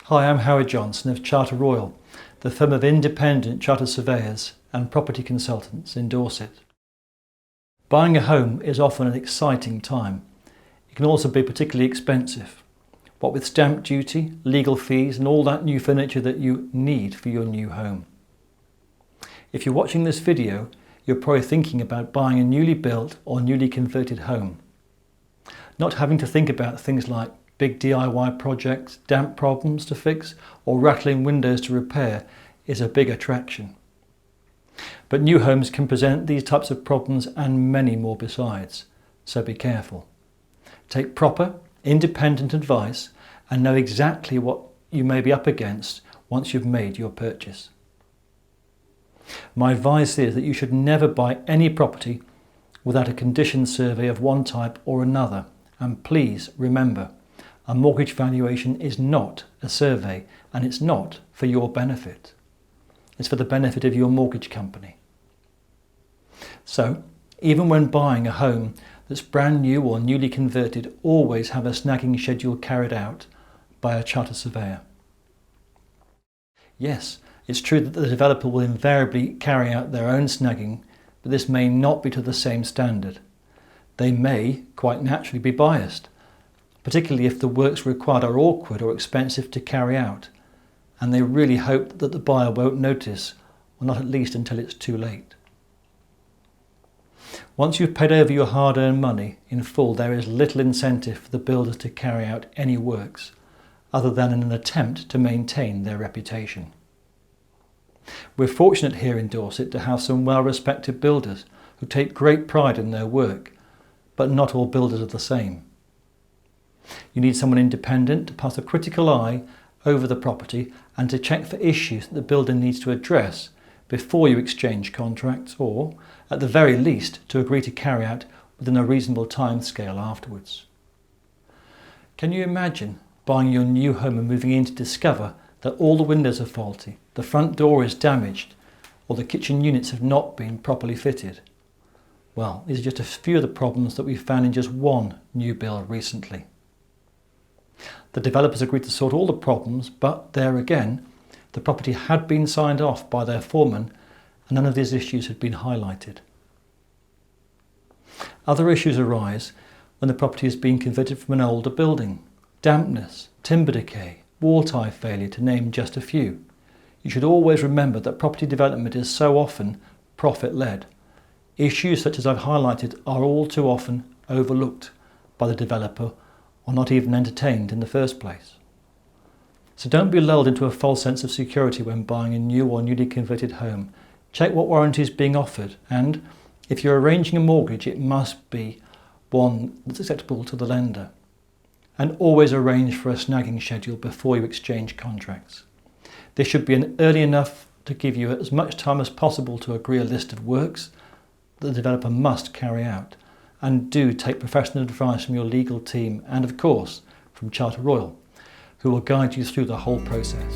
Hi, I'm Howard Johnson of Charter Royal, the firm of independent chartered surveyors and property consultants in Dorset. Buying a home is often an exciting time. It can also be particularly expensive, what with stamp duty, legal fees and all that new furniture that you need for your new home. If you're watching this video, you're probably thinking about buying a newly built or newly converted home. Not having to think about things like big DIY projects, damp problems to fix or rattling windows to repair is a big attraction. But new homes can present these types of problems and many more besides, so be careful. Take proper, independent advice and know exactly what you may be up against once you've made your purchase. My advice is that you should never buy any property without a condition survey of one type or another, and please remember, a mortgage valuation is not a survey and it's not for your benefit. It's for the benefit of your mortgage company. So, even when buying a home that's brand new or newly converted, always have a snagging schedule carried out by a chartered surveyor. Yes, it's true that the developer will invariably carry out their own snagging, but this may not be to the same standard. They may, quite naturally, be biased, particularly if the works required are awkward or expensive to carry out, and they really hope that the buyer won't notice, or not at least until it's too late. Once you've paid over your hard-earned money in full, there is little incentive for the builder to carry out any works, other than in an attempt to maintain their reputation. We're fortunate here in Dorset to have some well-respected builders who take great pride in their work, but not all builders are the same. You need someone independent to pass a critical eye over the property and to check for issues that the builder needs to address before you exchange contracts, or, at the very least, to agree to carry out within a reasonable time scale afterwards. Can you imagine buying your new home and moving in to discover that all the windows are faulty, the front door is damaged, or the kitchen units have not been properly fitted? Well, these are just a few of the problems that we found in just one new build recently. The developers agreed to sort all the problems, but there again, the property had been signed off by their foreman and none of these issues had been highlighted. Other issues arise when the property is being converted from an older building. Dampness, timber decay, wall tie failure, to name just a few. You should always remember that property development is so often profit-led. Issues such as I've highlighted are all too often overlooked by the developer or not even entertained in the first place. So don't be lulled into a false sense of security when buying a new or newly converted home. Check what warranty is being offered, and if you're arranging a mortgage, it must be one that's acceptable to the lender. And always arrange for a snagging schedule before you exchange contracts. This should be early enough to give you as much time as possible to agree a list of works that the developer must carry out. And do take professional advice from your legal team and, of course, from Charter Royal, who will guide you through the whole process.